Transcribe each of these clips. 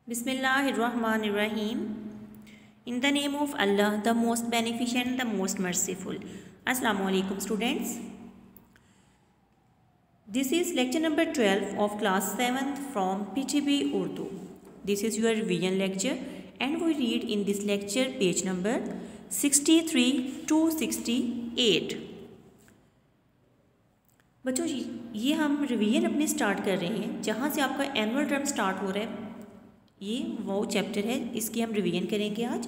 Bismillahirrahmanirrahim. In the name of Allah, the most beneficent, the most merciful. Assalamu alaikum students. This is lecture number 12 of class 7th from PTB Urdu. This is your revision lecture and we read in this lecture page number 63 to 68. बच्चों ये हम revision अपने start कर रहे हैं जहाँ से आपका एनुअल टर्म स्टार्ट हो रहा है। ये वो चैप्टर है, इसकी हम रिवीजन करेंगे आज।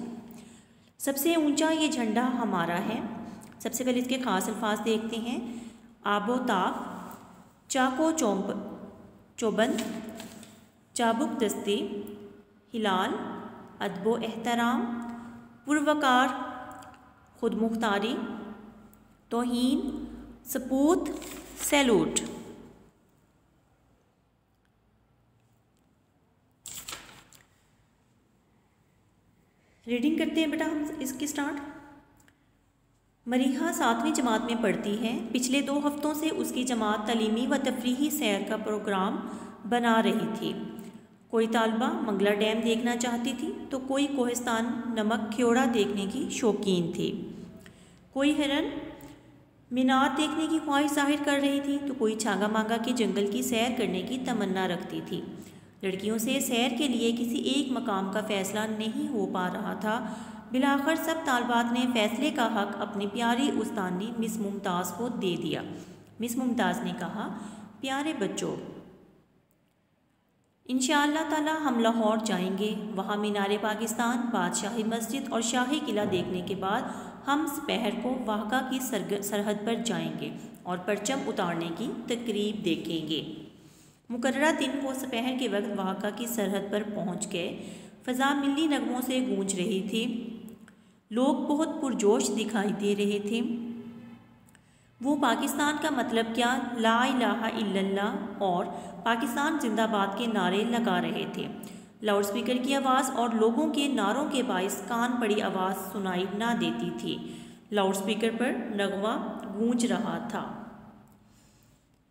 सबसे ऊंचा ये झंडा हमारा है। सबसे पहले इसके ख़ास अल्फाज देखते हैं। आबोताब, चाको चौबंद, चाबुक दस्ती, हिलाल, अदबो एहतराम, पुरवकार, खुद मुख्तारी, तौहीन, सपूत, सैल्यूट। रीडिंग करते हैं बेटा हम इसकी स्टार्ट। मरीहा 7वीं जमात में पढ़ती है। पिछले 2 हफ्तों से उसकी जमात तालीमी व तफरीही सैर का प्रोग्राम बना रही थी। कोई तालबा मंगला डैम देखना चाहती थी तो कोई कोहिस्तान नमक ख्योड़ा देखने की शौकीन थी। कोई हिरन मीनार देखने की ख्वाहिश जाहिर कर रही थी तो कोई छांगा मांगा के जंगल की सैर करने की तमन्ना रखती थी। लड़कियों से सैर के लिए किसी एक मकाम का फ़ैसला नहीं हो पा रहा था। बिलाखिर सब तालबात ने फ़ैसले का हक़ अपनी प्यारी उस्तानी मिस मुमताज़ को दे दिया। मिस मुमताज़ ने कहा, प्यारे बच्चों, इंशाअल्लाह ताला हम लाहौर जाएंगे। वहाँ मीनार पाकिस्तान, बादशाही मस्जिद और शाही किला देखने के बाद हम दोपहर को वाहका की सरहद पर जाएंगे और परचम उतारने की तकरीब देखेंगे। मुकर्ररा दिन वो दोपहर के वक्त वाहका की सरहद पर पहुंच गए। फ़ज़ा मिली नगमों से गूंज रही थी। लोग बहुत पुरजोश दिखाई दे रहे थे। वो पाकिस्तान का मतलब क्या, ला इलाहा इल्लल्लाह और पाकिस्तान जिंदाबाद के नारे लगा रहे थे। लाउडस्पीकर की आवाज़ और लोगों के नारों के बाइस कान पड़ी आवाज़ सुनाई ना देती थी। लाउडस्पीकर पर नगमा गूंज रहा था,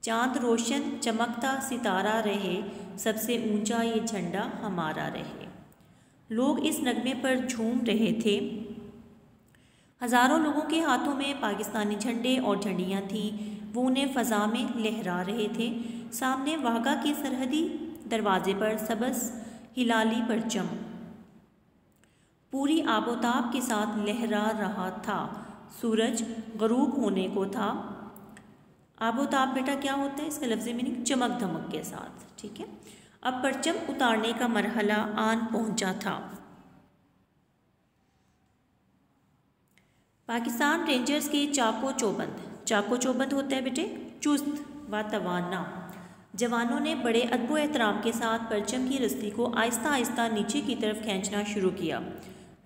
चाँद रोशन चमकता सितारा रहे, सबसे ऊंचा ये झंडा हमारा रहे। लोग इस नगमे पर झूम रहे थे। हज़ारों लोगों के हाथों में पाकिस्तानी झंडे और झंडियाँ थीं। वो उन्हें फ़ज़ा में लहरा रहे थे। सामने वाहका के सरहदी दरवाजे पर सबस हिलाली परचम पूरी आबोताब के साथ लहरा रहा था। सूरज गरूब होने को था। आबोताब बेटा क्या होता है, इसका लफ्ज़ी मीनिंग चमक धमक के साथ। ठीक है, अब परचम उतारने का मरहला आन पहुंचा था। पाकिस्तान रेंजर्स के चाको चौबंद होता है बेटे चुस्त व तवाना जवानों ने बड़े अदब एहतराम के साथ परचम की रस्सी को आहिस्ता आहिस्ता नीचे की तरफ खींचना शुरू किया।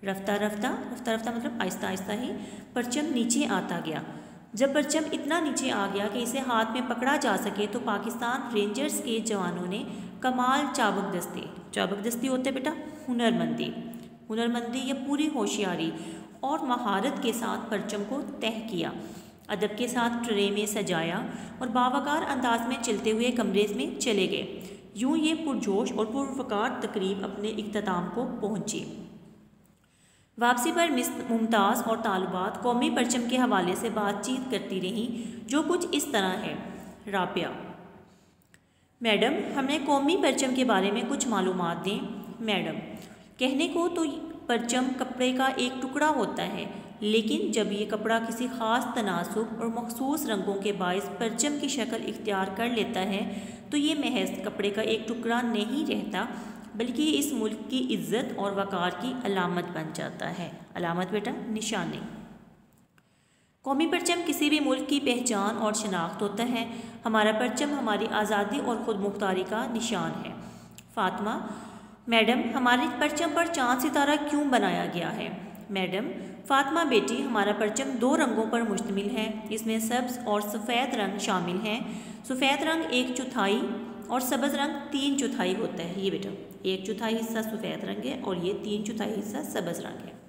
रफ्ता रफ्ता मतलब आहिस्ता आहिस्ता ही परचम नीचे आता गया। जब परचम इतना नीचे आ गया कि इसे हाथ में पकड़ा जा सके तो पाकिस्तान रेंजर्स के जवानों ने कमाल चाबुक दस्ती होते बेटा हुनरमंदी या पूरी होशियारी और महारत के साथ परचम को तह किया, अदब के साथ ट्रे में सजाया और बावकार अंदाज में चलते हुए कमरे में चले गए। यूं ये पुरजोश और पुरवकार तकरीब अपने इख्तिताम को पहुंची। वापसी पर मिस मुमताज़ और तालबात कौमी परचम के हवाले से बातचीत करती रहीं, जो कुछ इस तरह है। राबिया, मैडम हमें कौमी परचम के बारे में कुछ मालूमात दें। मैडम, कहने को तो परचम कपड़े का एक टुकड़ा होता है, लेकिन जब ये कपड़ा किसी ख़ास तनासुब और मखसूस रंगों के बायस परचम की शक्ल इख्तियार कर लेता है तो ये महज कपड़े का एक टुकड़ा नहीं रहता, बल्कि इस मुल्क की इज़्ज़त और वक़ार की अलामत बन जाता है। अलामत बेटा निशानी। कौमी परचम किसी भी मुल्क की पहचान और शनाख्त होता है। हमारा परचम हमारी आज़ादी और ख़ुद मुख्तारी का निशान है। फ़ातिमा, मैडम हमारे परचम पर चाँद सितारा क्यों बनाया गया है। मैडम, फ़ातिमा बेटी, हमारा परचम 2 रंगों पर मुश्तमिल है। इसमें सब्ज़ और सफ़ेद रंग शामिल हैं। सफ़ेद रंग 1/4 और सब्ज़ रंग 3/4 होता है। ये बेटा 1/4 हिस्सा सफ़ेद रंग है और ये 3/4 हिस्सा सब्ज़ रंग है।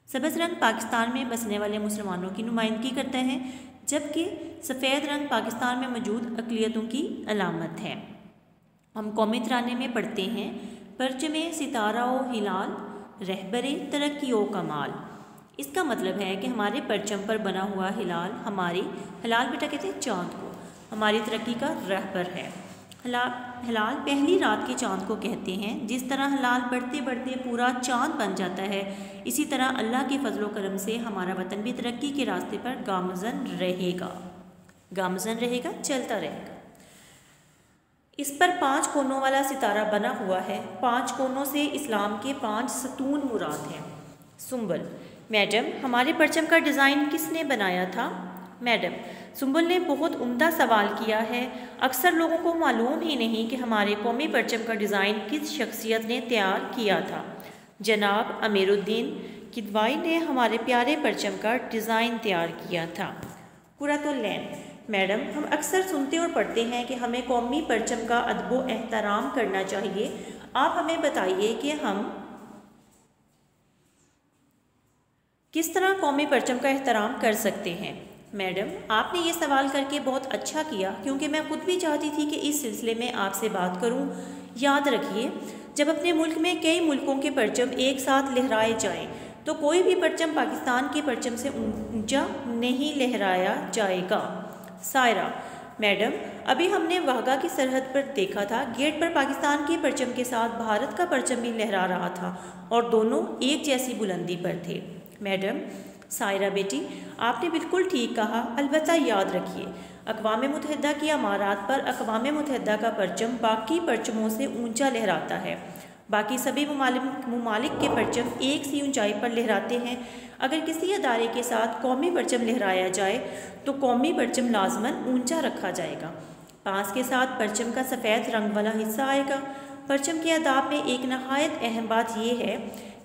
सब्ज़ रंग पाकिस्तान में बसने वाले मुसलमानों की नुमाइंदगी करता है, जबकि सफ़ेद रंग पाकिस्तान में मौजूद अक़लियतों की अलामत है। हम कौमी तराने में पढ़ते हैं, परचमे सितारा व हिलाल रहबरे तरक्की व कमाल। इसका मतलब है कि हमारे परचम पर बना हुआ हिलाल हिलाल बेटा कहते हैं चाँद को, हमारी तरक्की का रहबर है। हिलाल पहली रात के चाँद को कहते हैं। जिस तरह हिलाल बढ़ते बढ़ते पूरा चाँद बन जाता है, इसी तरह अल्लाह के फजलो करम से हमारा वतन भी तरक्की के रास्ते पर गामजन रहेगा, चलता रहेगा। इस पर 5 कोनों वाला सितारा बना हुआ है। 5 कोनों से इस्लाम के 5 सतून मुराद हैं। सुंबल, मैडम हमारे परचम का डिज़ाइन किसने बनाया था? मैडम, सुंबल ने बहुत उम्दा सवाल किया है। अक्सर लोगों को मालूम ही नहीं कि हमारे कौमी परचम का डिज़ाइन किस शख्सियत ने तैयार किया था। जनाब अमीरुद्दीन किदवाई ने हमारे प्यारे परचम का डिज़ाइन तैयार किया था। कुरातुल्लैन, मैडम हम अक्सर सुनते और पढ़ते हैं कि हमें कौमी परचम का अदबो एहतराम करना चाहिए। आप हमें बताइए कि हम किस तरह कौमी परचम का एहतराम कर सकते हैं? मैडम, आपने ये सवाल करके बहुत अच्छा किया, क्योंकि मैं खुद भी चाहती थी कि इस सिलसिले में आपसे बात करूं। याद रखिए, जब अपने मुल्क में कई मुल्कों के परचम एक साथ लहराए जाएं, तो कोई भी परचम पाकिस्तान के परचम से ऊंचा नहीं लहराया जाएगा। सायरा, मैडम अभी हमने वाघा की सरहद पर देखा था, गेट पर पाकिस्तान के परचम के साथ भारत का परचम भी लहरा रहा था और दोनों एक जैसी बुलंदी पर थे। मैडम, सायरा बेटी आपने बिल्कुल ठीक कहा। अलबत्ता याद रखिए, अक़वाम मुत्तहिदा की अमारात पर अक़वाम मुत्तहिदा का परचम बाकी परचमों से ऊंचा लहराता है। बाकी सभी ममालिक के परचम एक सी ऊंचाई पर लहराते हैं। अगर किसी अदारे के साथ कौमी परचम लहराया जाए तो कौमी परचम लाजमन ऊंचा रखा जाएगा। पास के साथ परचम का सफ़ेद रंग वाला हिस्सा आएगा। परचम के आदाब में एक नहायत अहम बात यह है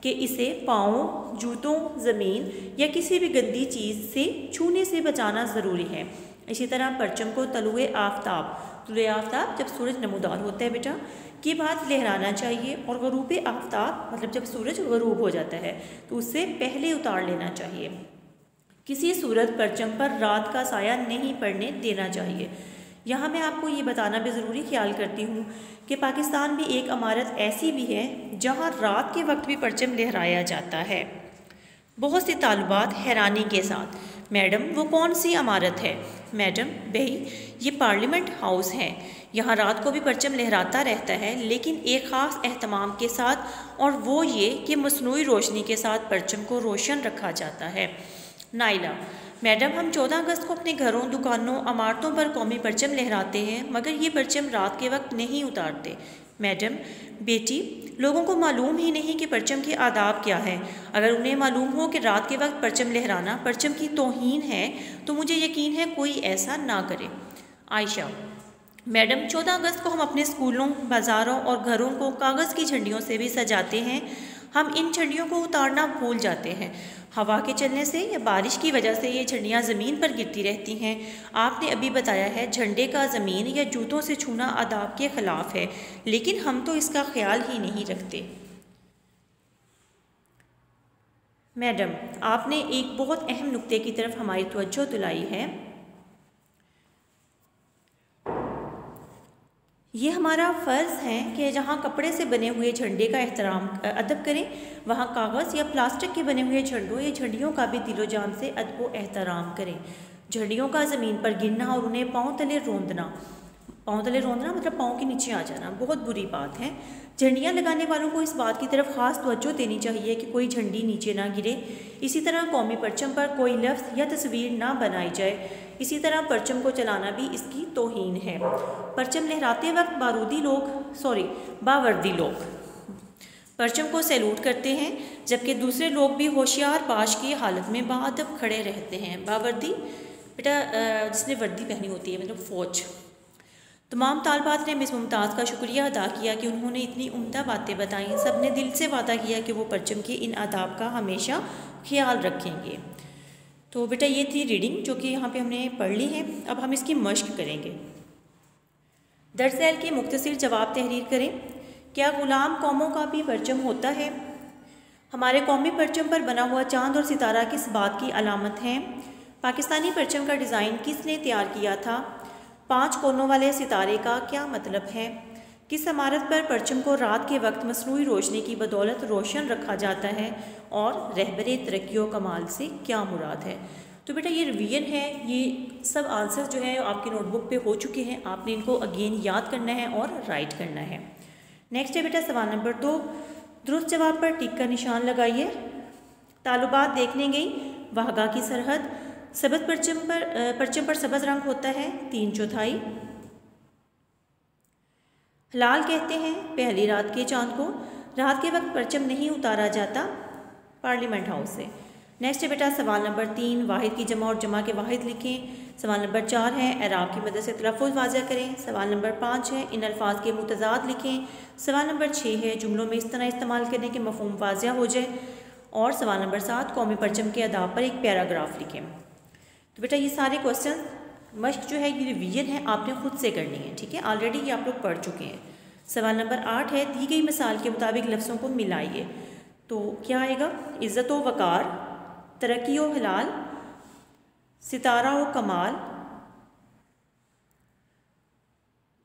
कि इसे पाँवों, जूतों, ज़मीन या किसी भी गंदी चीज़ से छूने से बचाना ज़रूरी है। इसी तरह परचम को तुलुए आफ्ताब जब सूरज नमूदार होता है बेटा की बात लहराना चाहिए, और ग़ुरूब आफ्ताब मतलब जब सूरज ग़रूब हो जाता है तो उससे पहले उतार लेना चाहिए। किसी सूरत परचम पर रात का साया नहीं पड़ने देना चाहिए। यहाँ मैं आपको ये बताना भी ज़रूरी ख्याल करती हूँ कि पाकिस्तान में एक इमारत ऐसी भी है जहाँ रात के वक्त भी परचम लहराया जाता है। बहुत से तालुबात हैरानी के साथ, मैडम वो कौन सी इमारत है? मैडम भाई ये पार्लियामेंट हाउस है। यहाँ रात को भी परचम लहराता रहता है, लेकिन एक ख़ास एहतमाम के साथ, और वो ये कि मसनूई रोशनी के साथ परचम को रोशन रखा जाता है। नाइला, मैडम हम 14 अगस्त को अपने घरों, दुकानों, इमारतों पर कौमी परचम लहराते हैं, मगर ये परचम रात के वक्त नहीं उतारते। मैडम बेटी लोगों को मालूम ही नहीं कि परचम के आदाब क्या है। अगर उन्हें मालूम हो कि रात के वक्त परचम लहराना परचम की तौहीन है तो मुझे यकीन है कोई ऐसा ना करे। आयशा, मैडम 14 अगस्त को हम अपने स्कूलों, बाज़ारों और घरों को कागज़ की झंडियों से भी सजाते हैं। हम इन झंडियों को उतारना भूल जाते हैं। हवा के चलने से या बारिश की वजह से ये झंडियाँ ज़मीन पर गिरती रहती हैं। आपने अभी बताया है झंडे का ज़मीन या जूतों से छूना आदाब के ख़िलाफ़ है, लेकिन हम तो इसका ख्याल ही नहीं रखते। मैडम आपने एक बहुत अहम नुक्ते की तरफ हमारी तवज्जो दिलाई है। ये हमारा फ़र्ज़ है कि जहाँ कपड़े से बने हुए झंडे का अदब करें, वहाँ कागज़ या प्लास्टिक के बने हुए झंडों या झंडियों का भी दिलो जान से अदब व एहतराम करें। झंडियों का ज़मीन पर गिरना और उन्हें पाँव तले रोंदना मतलब पाँव के नीचे आ जाना बहुत बुरी बात है। झंडियाँ लगाने वालों को इस बात की तरफ ख़ास तवज्जो देनी चाहिए कि कोई झंडी नीचे ना गिरे। इसी तरह कौमी परचम पर कोई लफ्ज़ या तस्वीर ना बनाई जाए। इसी तरह परचम को चलाना भी इसकी तौहीन है। परचम लहराते वक्त बावर्दी लोग परचम को सैल्यूट करते हैं, जबकि दूसरे लोग भी होशियार बाश की हालत में बाअदब खड़े रहते हैं। बावर्दी बेटा जिसने वर्दी पहनी होती है, मतलब फ़ौज। तमाम तालबात ने मिस मुमताज़ का शुक्रिया अदा किया कि उन्होंने इतनी उम्दा बातें बताईं। सब ने दिल से वादा किया कि वो परचम के इन आदाब का हमेशा ख्याल रखेंगे। तो बेटा ये थी रीडिंग जो कि यहाँ पे हमने पढ़ ली है। अब हम इसकी मश्क करेंगे। दर्ज झैल के मुख्तसर जवाब तहरीर करें। क्या ग़ुलाम कौमों का भी परचम होता है? हमारे कौमी परचम पर बना हुआ चाँद और सितारा किस बात की अलामत हैं? पाकिस्तानी परचम का डिज़ाइन किसने तैयार किया था? 5 कोनों वाले सितारे का क्या मतलब है? किस इमारत पर परचम को रात के वक्त मसनूई रोशनी की बदौलत रोशन रखा जाता है और रहबरे तरक्की व कमाल से क्या मुराद है। तो बेटा ये रिवीजन है, ये सब आंसर जो है आपकी नोटबुक पे हो चुके हैं, आपने इनको अगेन याद करना है और राइट करना है। नेक्स्ट है बेटा सवाल नंबर 2, दुरुस्त जवाब पर टिक का निशान लगाइए। तालुबात देखने गई, वाहगा की सरहद, सबज परचम पर सबज रंग होता है 3/4। हलाल कहते हैं पहली रात के चांद को, रात के वक्त परचम नहीं उतारा जाता पार्लियामेंट हाउस से। नेक्स्ट है बेटा सवाल नंबर 3, वाहिद की जमा और जमा के वाहिद लिखें। सवाल नंबर 4 है एराब की मदद से तलफ़्फ़ुज़ वाज़ह करें। सवाल नंबर 5 है इन अल्फाज के मुतज़ाद लिखें। सवाल नंबर 6 है जुमलों में इस तरह इस्तेमाल करने के मफ़हूम वाज़ह हो जाए। और सवाल नंबर 7 कौमी परचम के अदाब पर एक पैराग्राफ लिखें। तो बेटा ये सारे क्वेश्चन मश्क जो है ये रिवीजन है, आपने खुद से करनी है, ठीक है, ऑलरेडी ये आप लोग पढ़ चुके हैं। सवाल नंबर 8 है दी गई मिसाल के मुताबिक लफ्ज़ों को मिलाइए। तो क्या आएगा, इज़्ज़त व वक़ार, तरक्की व हलाल, सितारा व कमाल,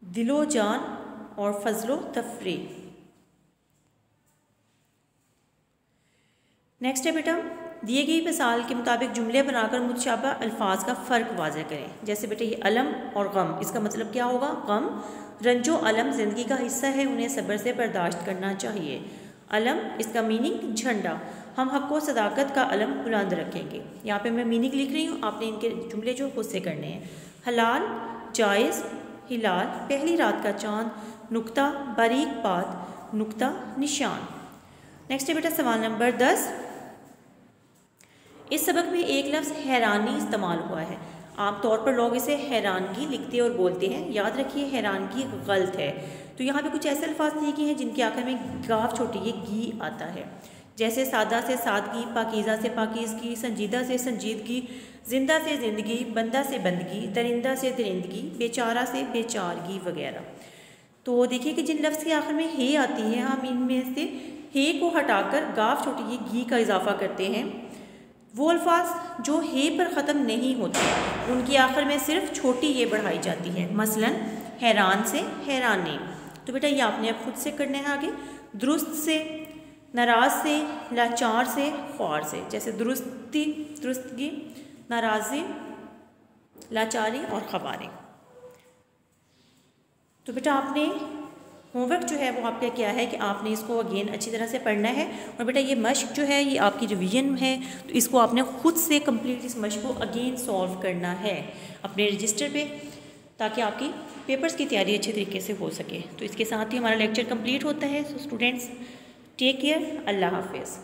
दिलो जान और फजलो तफरी। नेक्स्ट है बेटा दिए गई मिसाल के मुताबिक जुमले बनाकर मुतशाबा अल्फाज का फ़र्क वाज़ह करें। जैसे बेटा ये अलम और गम, इसका मतलब क्या होगा, गम रंजो अलम ज़िंदगी का हिस्सा है, उन्हें सब्र से बर्दाश्त करना चाहिए। अलम इसका मीनिंग झंडा, हम हक़ व सदाकत का अलम बुलंद रखेंगे। यहाँ पे मैं मीनिंग लिख रही हूँ, आपने इनके जुमले जो खुद से करने हैं। हलाल जायज़, हिलाल पहली रात का चाँद, नुक्ता बारीक बात, नुक्ता निशान। नेक्स्ट है बेटा सवाल नंबर 10, इस सबक में एक लफ्ज़ हैरानी इस्तेमाल हुआ है। आमतौर पर लोग इसे हैरानगी लिखते और बोलते हैं, याद रखिए हैरानगी गलत है। तो यहाँ पे कुछ ऐसे अल्फाज दिए गए हैं जिनके आखिर में गाफ छोटी है, गी आता है। जैसे सादा से सादगी, पाकीज़ा से पाकीज़गी, संजीदा से संजीदगी, जिंदा से ज़िंदगी, बंदा से बंदगी, दरिंदा से दरिंदगी, बेचारा से बेचारगी वगैरह। तो देखिए कि जिन लफ्ज़ के आखिर में हे आती है, हम इनमें से हे को हटाकर गाफ छोटी ये घी का इजाफा करते हैं। वो अल्फाज जो हे पर ख़त्म नहीं होते उनकी आखिर में सिर्फ छोटी ये बढ़ाई जाती है, मसलन हैरान से हैरानी। तो बेटा ये आपने अब खुद से करना है आगे। दुरुस्त से, नाराज़ से, लाचार से, ख्वार से। जैसे दुरुस्ती, दुरुस्तगी, नाराज़ी, लाचारी और ख़वारी। तो बेटा आपने होमवर्क जो है वो आपका क्या है कि आपने इसको अगेन अच्छी तरह से पढ़ना है। और बेटा ये मश्क जो है ये आपकी रिवीजन है, तो इसको आपने खुद से कंप्लीट इस मश्क को अगेन सॉल्व करना है अपने रजिस्टर पे, ताकि आपकी पेपर्स की तैयारी अच्छे तरीके से हो सके। तो इसके साथ ही हमारा लेक्चर कंप्लीट होता है। सो स्टूडेंट्स टेक केयर, अल्लाह हाफिज़।